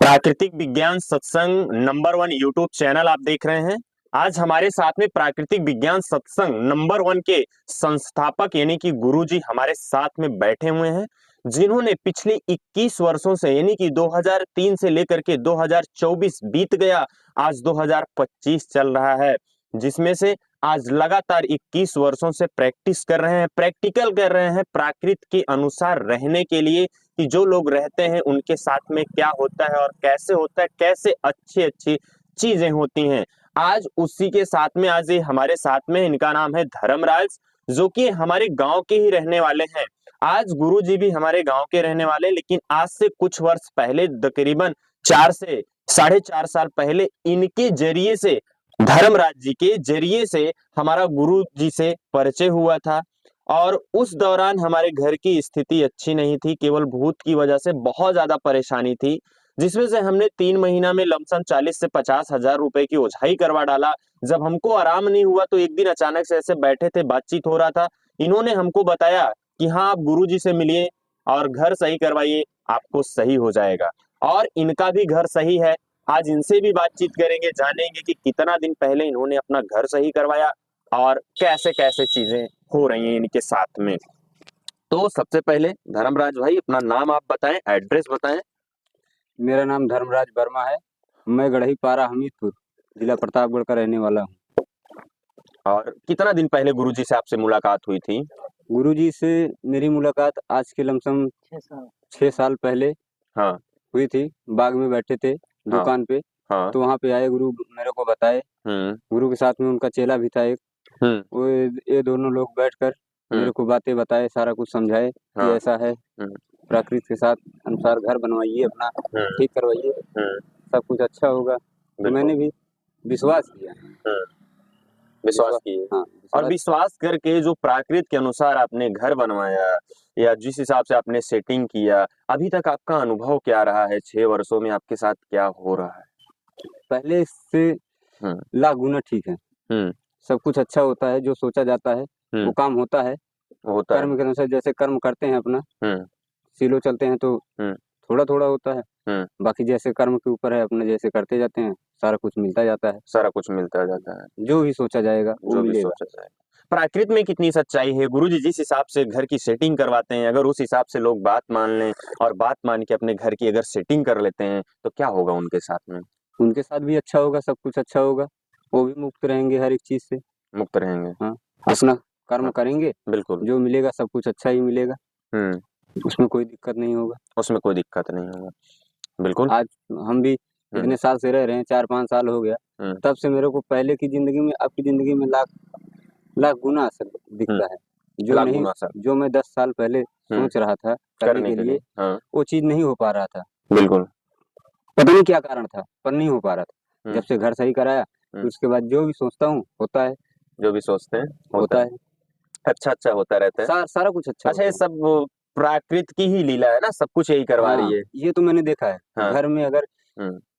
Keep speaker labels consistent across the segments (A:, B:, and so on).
A: प्राकृतिक विज्ञान सत्संग नंबर 1 यूट्यूब चैनल आप देख रहे हैं। आज हमारे साथ में प्राकृतिक विज्ञान सत्संग नंबर 1 के संस्थापक यानी कि गुरुजी हमारे साथ में बैठे हुए हैं, जिन्होंने पिछले 21 वर्षों से यानी कि 2003 से लेकर के 2024 बीत गया, आज 2025 चल रहा है, जिसमें से आज लगातार 21 वर्षों से प्रैक्टिस कर रहे हैं, प्रैक्टिकल कर रहे हैं प्रकृति के अनुसार रहने के लिए कि जो लोग रहते हैं उनके साथ में क्या होता है और कैसे होता है, कैसे अच्छी अच्छी चीजें होती हैं। आज उसी के साथ में आज ये हमारे साथ में इनका नाम है धर्मराज, जो कि हमारे गांव के ही रहने वाले हैं। आज गुरु जी भी हमारे गांव के रहने वाले, लेकिन आज से कुछ वर्ष पहले तकरीबन 4 से 4.5 साल पहले इनके जरिए से, धर्मराज जी के जरिए से हमारा गुरु जी से परिचय हुआ था। और उस दौरान हमारे घर की स्थिति अच्छी नहीं थी, केवल भूत की वजह से बहुत ज्यादा परेशानी थी, जिसमें से हमने 3 महीना में लमसम 40 से 50 हजार रुपए की ओझाई करवा डाला। जब हमको आराम नहीं हुआ तो एक दिन अचानक से ऐसे बैठे थे, बातचीत हो रहा था, इन्होंने हमको बताया कि हाँ, आप गुरु जी से मिलिए और घर सही करवाइए, आपको सही हो जाएगा। और इनका भी घर सही है। आज इनसे भी बातचीत करेंगे, जानेंगे कि कितना दिन पहले इन्होंने अपना घर सही करवाया और कैसे कैसे चीजें हो रही हैं इनके साथ में। तो सबसे पहले धर्मराज भाई, अपना नाम आप बताएं, एड्रेस बताएं।
B: मेरा नाम धर्मराज वर्मा है। मैं गढ़ही पारा हमीरपुर जिला प्रतापगढ़ का रहने वाला हूँ।
A: और कितना दिन पहले गुरुजी से आपसे मुलाकात हुई थी?
B: गुरुजी से मेरी मुलाकात आज के लमसम 6 साल पहले
A: हाँ
B: हुई थी। बाग में बैठे थे दुकान पे,
A: हाँ।
B: तो वहाँ पे आए गुरु, मेरे को बताए। गुरु के साथ में उनका चेला भी था एक। वो ये दोनों लोग बैठकर मेरे को बातें बताए, सारा कुछ समझाए कि ऐसा है, प्रकृति के साथ अनुसार घर बनवाइए, अपना ठीक करवाइए, सब कुछ अच्छा होगा। तो मैंने भी विश्वास किया।
A: विश्वास किए।
B: हाँ,
A: और विश्वास करके जो प्राकृत के अनुसार आपने घर बनवाया या जिस हिसाब से आपने सेटिंग किया, अभी तक आपका अनुभव क्या रहा है? 6 वर्षों में आपके साथ क्या हो रहा है?
B: पहले से लाख गुना ठीक है। सब कुछ अच्छा होता है, जो सोचा जाता है वो काम होता है। कर्म के अनुसार जैसे कर्म करते हैं अपना, सिलो चलते हैं तो थोड़ा थोड़ा होता है। बाकी जैसे कर्म के ऊपर है, अपने जैसे करते जाते हैं, सारा कुछ मिलता जाता है।
A: सारा कुछ मिलता जाता है,
B: जो भी सोचा जाएगा वो मिलेगा।
A: प्राकृत में कितनी सच्चाई है? गुरुजी जिस हिसाब से घर की सेटिंग करवाते हैं, अगर उस हिसाब से लोग बात मान लें और बात मान के अपने घर की अगर सेटिंग कर लेते हैं तो क्या होगा उनके साथ में?
B: उनके साथ भी अच्छा होगा, सब कुछ अच्छा होगा। वो भी मुक्त रहेंगे, हर एक चीज से
A: मुक्त रहेंगे।
B: हाँ, अपना कर्म करेंगे,
A: बिल्कुल,
B: जो मिलेगा सब कुछ अच्छा ही मिलेगा। उसमें कोई दिक्कत नहीं होगा।
A: उसमें कोई दिक्कत नहीं होगा। बिल्कुल।
B: आज हम भी इतने साल से रह रहे हैं, 4-5 साल हो गया, तब से मेरे को पहले की जिंदगी में अब की जिंदगी में लाख गुना असर दिखता है। जो मैं 10 साल पहले सोच रहा था करने के लिए, वो चीज नहीं हो पा रहा था।
A: बिल्कुल,
B: पता नहीं क्या कारण था, पर नहीं हो पा रहा था। जब से घर सही कराया, तो उसके बाद जो भी सोचता हूँ होता है।
A: जो भी सोचते हैं
B: होता है।
A: अच्छा होता रहता है।
B: सारा कुछ अच्छा।
A: अच्छा, ये सब प्राकृत की ही लीला है ना, सब कुछ यही करवा रही है।
B: ये तो मैंने देखा है। घर में अगर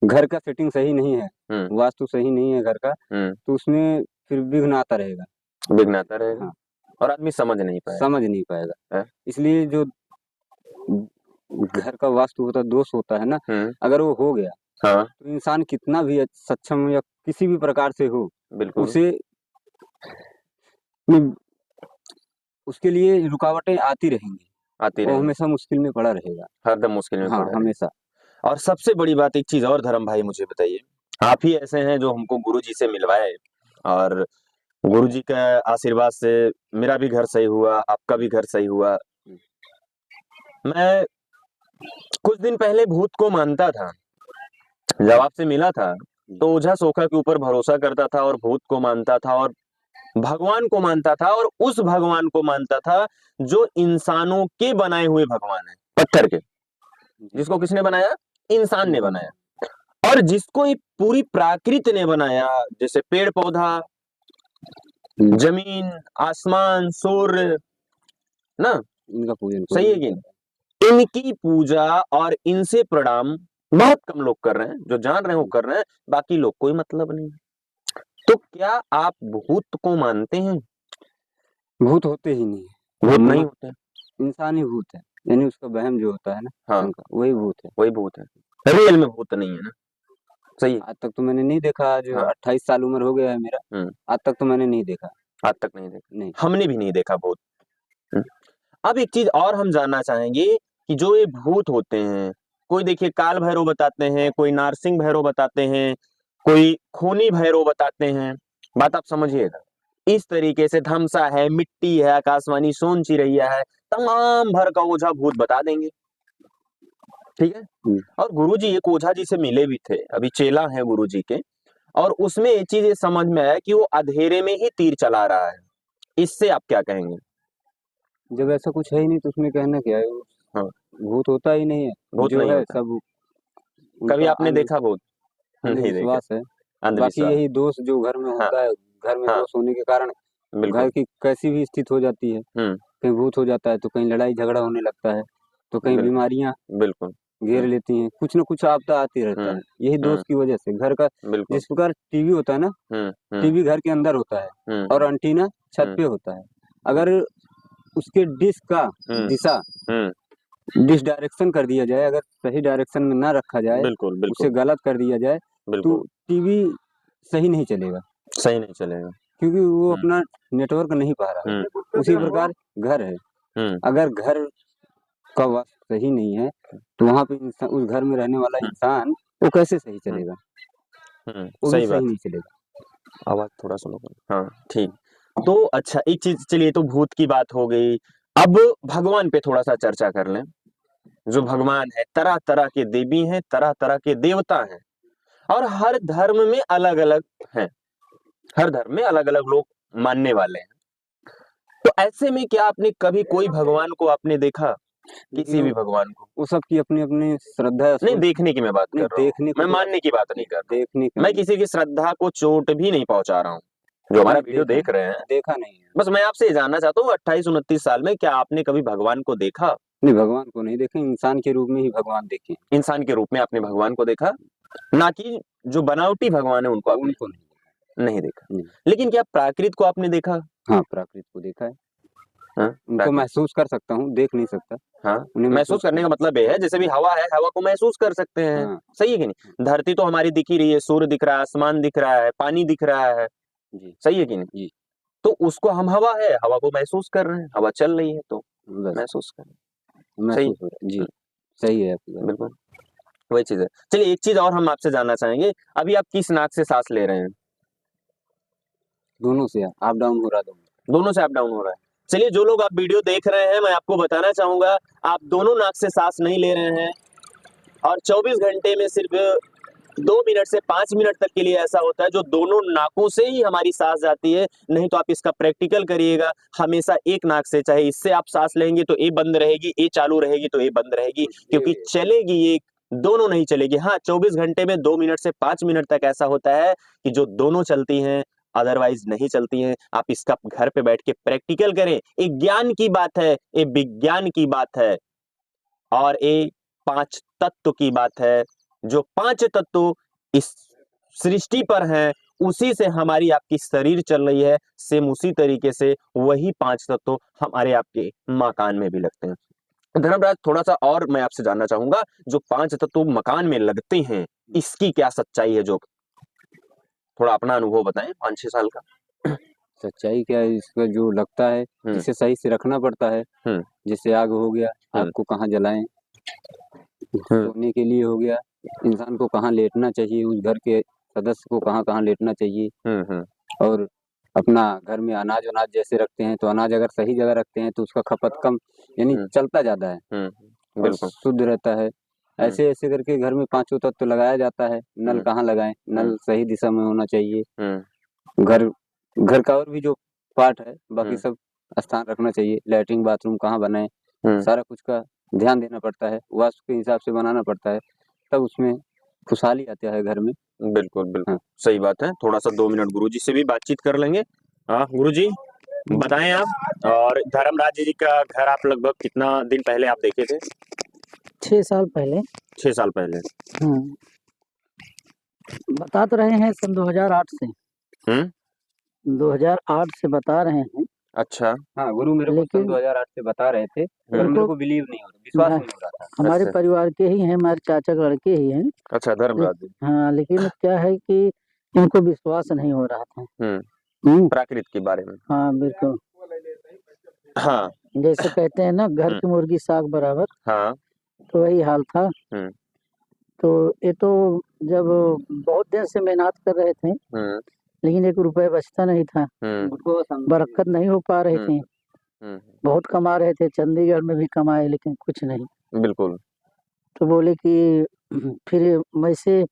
B: घर का सेटिंग सही नहीं है, वास्तु सही नहीं है घर का, तो उसमें फिर विघ्न आता रहेगा।
A: और आदमी समझ नहीं
B: पाएगा। इसलिए जो घर का वास्तु होता, दोष होता है ना, अगर वो हो गया तो इंसान कितना भी सक्षम या किसी भी प्रकार से हो, उसे उसके लिए रुकावटें आती रहेंगी। वो हमेशा मुश्किल में पड़ा रहेगा,
A: हरदम मुश्किल में पड़ा
B: हमेशा।
A: और सबसे बड़ी बात, एक चीज और धर्म भाई मुझे बताइए, आप ही ऐसे हैं जो हमको गुरु जी से मिलवाए और गुरु जी का आशीर्वाद से मेरा भी घर सही हुआ, आपका भी घर सही हुआ। मैं कुछ दिन पहले भूत को मानता था, जब आपसे मिला था तो ओझा सोखा के ऊपर भरोसा करता था और भूत को मानता था और भगवान को मानता था, और उस भगवान को मानता था जो इंसानों के बनाए हुए भगवान है, पत्थर के, जिसको किसने बनाया? इंसान ने बनाया। और जिसको ये पूरी प्रकृति ने बनाया, जैसे पेड़ पौधा, जमीन, आसमान, सूर्य, ना,
B: इनका पूजन
A: सही है कि नहीं? इनकी पूजा और इनसे प्रणाम बहुत कम लोग कर रहे हैं, जो जान रहे हैं वो कर रहे हैं, बाकी लोग कोई मतलब नहीं। तो क्या आप भूत को मानते हैं?
B: भूत होते ही नहीं,
A: भूत नहीं होते,
B: इंसान ही भूत है, यानी उसका वहम जो होता है ना, वही भूत है।
A: रियल में भूत नहीं है ना? सही है।
B: आज तक तो मैंने नहीं देखा। आज 28 साल उम्र हो गया है मेरा, आज तक तो मैंने नहीं देखा।
A: आज तक नहीं देखा?
B: नहीं,
A: हमने भी नहीं देखा भूत। अब एक चीज और हम जानना चाहेंगे कि जो ये भूत होते हैं, कोई देखिए काल भैरव बताते हैं, कोई नारसिंह भैरव बताते हैं, कोई खूनी भैरव बताते हैं। बात आप समझिएगा। इस तरीके से धमसा है, मिट्टी है, आकाशवाणी सोन चिरैया है, तमाम भर का ओझा भूत बता देंगे। ठीक है। और गुरुजी एक ओझा जी से मिले भी थे, अभी चेला है गुरुजी के, और उसमें एक चीज ये समझ में आया कि वो अंधेरे में ही तीर चला रहा है। इससे आप क्या कहेंगे?
B: जब ऐसा कुछ है ही नहीं तो उसमें कहना क्या है?
A: हाँ,
B: भूत होता ही नहीं है,
A: भूत
B: जो
A: नहीं
B: है
A: होता।
B: सब
A: कभी
B: उनका
A: आपने देखा भूत? नहीं देखा।
B: अंधविश्वास है। बाकी
A: अंधविश्वास।
B: यही दोष जो घर में
A: हाँ,
B: होता है, घर में
A: हाँ,
B: दोष होने के कारण
A: बिल्कुल।
B: घर की कैसी भी स्थिति हो जाती है, कहीं भूत हो जाता है तो कहीं लड़ाई झगड़ा होने लगता है, तो कहीं
A: बिल्कुल,
B: बीमारियां
A: बिल्कुल।
B: घेर लेती हैं, कुछ न कुछ आपदा आती रहता है। यही दोष की वजह से घर का,
A: बिल्कुल।
B: जिस प्रकार टीवी होता है ना, टीवी घर के अंदर होता है और एंटीना छत पे होता है। अगर उसके डिश का दिशा डिस डायरेक्शन कर दिया जाए, अगर सही डायरेक्शन में ना रखा जाए,
A: बिल्कुल, बिल्कुल।
B: उसे गलत कर दिया जाए, तो
A: बिल्कुल,
B: टीवी सही नहीं चलेगा,
A: सही नहीं चलेगा।
B: क्योंकि वो अपना नेटवर्क नहीं पा रहा है। उसी प्रकार घर है, अगर घर का वास्तु सही नहीं है तो वहाँ पे उस घर में रहने वाला इंसान वो कैसे सही चलेगा? वो भी
A: सही
B: सही
A: बात।
B: नहीं चलेगा।
A: आवाज थोड़ा सा लो। हाँ, ठीक। तो अच्छा एक चीज, चलिए तो भूत की बात हो गई। अब भगवान पे थोड़ा सा चर्चा कर लें। जो भगवान है, तरह तरह के देवी हैं, तरह तरह के देवता हैं, और हर धर्म में अलग अलग हैं। हर धर्म में अलग अलग लोग मानने वाले हैं। तो ऐसे में क्या आपने कभी कोई भगवान को आपने देखा? किसी भी भगवान को?
B: वो सबकी अपनी अपनी श्रद्धा है।
A: नहीं, देखने की मैं बात कर रहा हूँ।
B: देखने
A: मैं
B: की
A: मानने की बात नहीं कर रहा
B: देखने
A: हूँ। मैं किसी की श्रद्धा को चोट भी नहीं पहुंचा रहा हूँ। जो हमारा वीडियो देख रहे हैं,
B: देखा नहीं है।
A: बस मैं आपसे ये जानना चाहता हूँ 28-29 साल में क्या आपने कभी भगवान को देखा?
B: नहीं, भगवान को नहीं देखे, इंसान के रूप में ही भगवान देखे।
A: इंसान के रूप में आपने भगवान को देखा, ना कि जो बनावटी भगवान है उनको आपने
B: उनको
A: नहीं देखा। लेकिन क्या प्राकृत को आपने देखा?
B: हाँ, प्राकृत को देखा है। उनको महसूस कर सकता हूँ, देख नहीं सकता।
A: हाँ, महसूस करने का मतलब ये है, जैसे भी हवा है, हवा को महसूस कर सकते हैं।
B: हाँ।
A: सही है कि नहीं? धरती तो हमारी दिख ही रही है, सूर्य दिख रहा है, आसमान दिख रहा है, पानी दिख रहा है। सही है कि नहीं? तो उसको हम हवा है, हवा को महसूस कर रहे हैं, हवा चल रही है तो महसूस कर रहे हैं। सही हो रहा है जी,
B: सही है
A: बिल्कुल वही चीज है। चलिए एक चीज और हम आपसे जानना चाहेंगे, अभी आप किस नाक से सांस ले रहे हैं?
B: दोनों से अप डाउन हो रहा है।
A: दोनों से अप डाउन हो रहा है। चलिए जो लोग आप वीडियो देख रहे हैं, मैं आपको बताना चाहूंगा, आप दोनों नाक से सांस नहीं ले रहे हैं, और 24 घंटे में सिर्फ 2 मिनट से 5 मिनट तक के लिए ऐसा होता है जो दोनों नाकों से ही हमारी सांस जाती है। नहीं तो आप इसका प्रैक्टिकल करिएगा, हमेशा एक नाक से, चाहे इससे आप सांस लेंगे तो ये बंद रहेगी, ये चालू रहेगी तो ये बंद रहेगी, क्योंकि चलेगी ये, दोनों नहीं चलेगी। हाँ, 24 घंटे में 2 मिनट से 5 मिनट तक ऐसा होता है कि जो दोनों चलती हैं, अदरवाइज नहीं चलती हैं। आप इसका घर पे बैठ के प्रैक्टिकल करें। एक ज्ञान की बात है, ये विज्ञान की बात है, और ये 5 तत्व की बात है। जो 5 तत्व इस सृष्टि पर हैं, उसी से हमारी आपकी शरीर चल रही है। सेम उसी तरीके से वही 5 तत्व हमारे आपके मकान में भी लगते हैं। धर्मराज थोड़ा सा और मैं आपसे जानना चाहूंगा, जो 5 तत्व मकान में लगते हैं, इसकी क्या सच्चाई है? जो थोड़ा अपना अनुभव बताएं 5-6 साल का।
B: सच्चाई क्या है इसका? जो लगता है इसे सही से रखना पड़ता है। जैसे आग हो गया, आग को कहाँ जलाएं, सोने के लिए हो गया, इंसान को कहाँ लेटना चाहिए, उस घर के सदस्य को कहाँ कहाँ लेटना चाहिए। और अपना घर में अनाज वनाज जैसे रखते हैं, तो अनाज अगर सही जगह रखते हैं तो उसका खपत कम, यानी चलता ज्यादा है और शुद्ध रहता है। ऐसे ऐसे करके घर में 5 तत्व तो लगाया जाता है। नल कहाँ लगाएं? नल सही दिशा में होना चाहिए। घर का और भी जो पार्ट है, बाकी सब स्थान रखना चाहिए। लैट्रिन बाथरूम कहाँ बनाएं, सारा कुछ का ध्यान देना पड़ता है, वास्तु के हिसाब से बनाना पड़ता है, तब उसमें खुशहाली आता है घर में। बिल्कुल बिल्कुल
A: सही बात है। थोड़ा सा 2 मिनट गुरुजी से भी बातचीत कर लेंगे। हाँ गुरुजी बताएं आप, और धर्मराज जी का घर आप लगभग कितना दिन पहले आप देखे थे?
C: 6 साल पहले।
A: 6 साल पहले।
C: बता तो रहे हैं सन 2008 से। 2008 से बता रहे हैं।
A: अच्छा।
B: हाँ, गुरु मेरे को सन 2008 से बता रहे थे, पर मेरे को बिलीव नहीं हो रहा, विश्वास नहीं हो रहा था।
C: हमारे
A: अच्छा।
C: परिवार के ही हैं, हमारे चाचा के लड़के ही हैं।
A: अच्छा, धर्मराज जी।
C: हाँ, लेकिन क्या है कि इनको विश्वास नहीं हो रहा था।
A: प्राकृत के बारे में।
C: हाँ, बिल्कुल।
A: हाँ।
C: जैसे कहते हैं ना, घर की मुर्गी साग बराबर।
A: हाँ।
C: तो वही हाल था। तो ये तो जब बहुत देर से मेहनत कर रहे थे, लेकिन 1 रुपया बचता नहीं था। बरकत नहीं हो पा रही थी। बहुत कमा रहे थे, चंडीगढ़ में भी कमाए, लेकिन कुछ नहीं।
A: बिल्कुल।
C: तो बोले कि फिर वैसे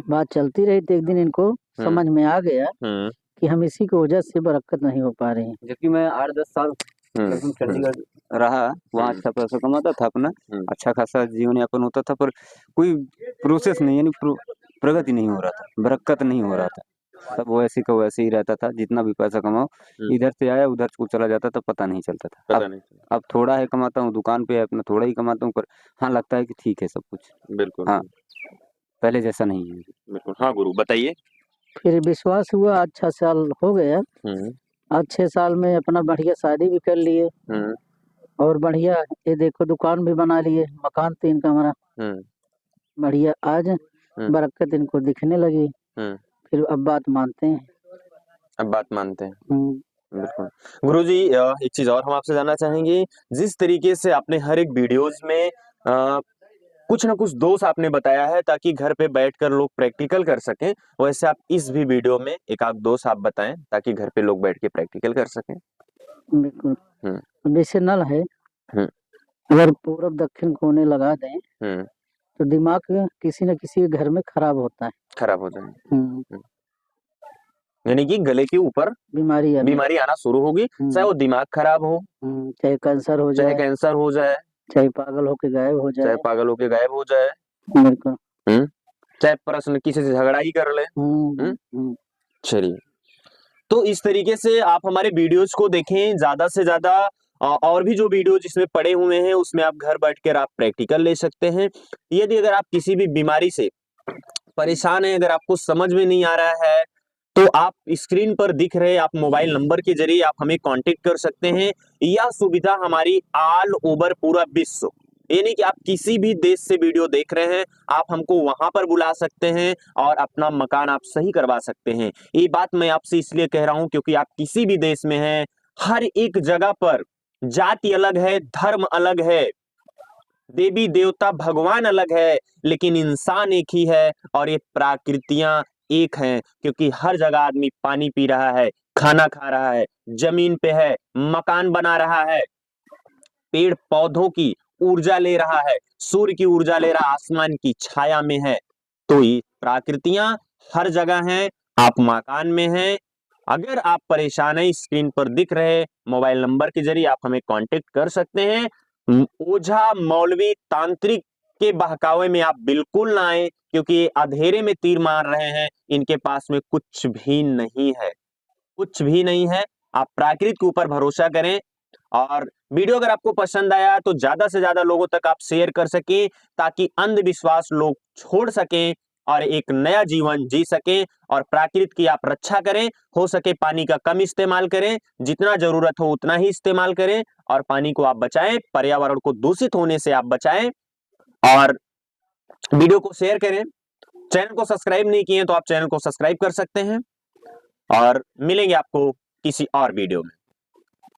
C: बात चलती रही, तो एक दिन इनको समझ में आ गया कि हम इसी की वजह से बरकत नहीं हो पा रही है।
B: जबकि मैं 8-10 साल चंडीगढ़ रहा, वहाँ अच्छा पैसा कमाता था अपना, अच्छा खासा जीवन यापन होता था, पर कोई प्रोसेस नहीं, यानी प्रगति नहीं हो रहा था, बरकत नहीं हो रहा था। सब वैसे का वैसे ही रहता था, जितना भी पैसा कमाओ इधर से आया उधर को चला जाता था, पता नहीं चलता था। अब थोड़ा है कमाता हूँ, दुकान पे अपना थोड़ा ही कमाता हूँ, पर हाँ लगता है कि ठीक है सब कुछ।
A: बिल्कुल।
B: हाँ, पहले जैसा नहीं है।
A: बिल्कुल। हाँ गुरु, बताइए।
C: फिर विश्वास हुआ, अच्छा साल हो गया। आज 6 साल में अपना बढ़िया शादी भी कर लिए, और बढ़िया ये देखो दुकान भी बना लिए, मकान 3 कमरा। बढ़िया, आज बरकत इनको दिखने लगी। फिर अब बात मानते हैं।
A: बिल्कुल। गुरुजी, एक चीज और हम आपसे जानना चाहेंगे, जिस तरीके से आपने हर एक वीडियोस में कुछ ना कुछ दोष आपने बताया है ताकि घर पे बैठकर लोग प्रैक्टिकल कर सकें, वैसे आप इस भी वीडियो में एक आध दोष आप बताएं ताकि घर पे लोग बैठ के प्रैक्टिकल कर सकें।
C: बिल्कुल। जैसे नल है, अगर पूरब दक्षिण कोने लगा दें तो दिमाग किसी न किसी के घर में खराब होता है।
A: खराब हो जाए, यानी कि गले के ऊपर बीमारी आना शुरू होगी, चाहे वो दिमाग खराब हो,
C: चाहे कैंसर हो जाए, चाहे पागल होके गायब हो जाए, बिल्कुल,
A: चाहे प्रश्न किसी से झगड़ा ही कर ले। चलिए, तो इस तरीके से आप हमारे वीडियोज को देखें, ज्यादा से ज्यादा और भी जो वीडियो जिसमें पड़े हुए हैं उसमें आप घर बैठकर आप प्रैक्टिकल ले सकते हैं। यदि अगर आप किसी भी बीमारी से परेशान हैं, अगर आपको समझ में नहीं आ रहा है, तो आप स्क्रीन पर दिख रहे आप मोबाइल नंबर के जरिए आप हमें कांटेक्ट कर सकते हैं। यह सुविधा हमारी ऑल ओवर पूरा विश्व, यानी कि आप किसी भी देश से वीडियो देख रहे हैं, आप हमको वहां पर बुला सकते हैं और अपना मकान आप सही करवा सकते हैं। ये बात मैं आपसे इसलिए कह रहा हूं क्योंकि आप किसी भी देश में हैं, हर एक जगह पर जाति अलग है, धर्म अलग है, देवी देवता भगवान अलग है, लेकिन इंसान एक ही है और ये प्रकृतियां एक हैं, क्योंकि हर जगह आदमी पानी पी रहा है, खाना खा रहा है, जमीन पे है, मकान बना रहा है, पेड़ पौधों की ऊर्जा ले रहा है, सूर्य की ऊर्जा ले रहा, आसमान की छाया में है। तो ये प्रकृतियां हर जगह हैं, आप मकान में हैं। अगर आप परेशान हैं, स्क्रीन पर दिख रहे मोबाइल नंबर के जरिए आप हमें कांटेक्ट कर सकते हैं। ओझा मौलवी तांत्रिक के बहकावे में आप बिल्कुल ना आए, क्योंकि ये अंधेरे में तीर मार रहे हैं, इनके पास में कुछ भी नहीं है, कुछ भी नहीं है। आप प्राकृतिक के ऊपर भरोसा करें, और वीडियो अगर आपको पसंद आया तो ज्यादा से ज्यादा लोगों तक आप शेयर कर सकें ताकि अंधविश्वास लोग छोड़ सकें और एक नया जीवन जी सकें, और प्राकृतिक की आप रक्षा करें। हो सके पानी का कम इस्तेमाल करें, जितना जरूरत हो उतना ही इस्तेमाल करें, और पानी को आप बचाएं, पर्यावरण को दूषित होने से आप बचाएं, और वीडियो को शेयर करें। चैनल को सब्सक्राइब नहीं किए तो आप चैनल को सब्सक्राइब कर सकते हैं, और मिलेंगे आपको किसी और वीडियो में।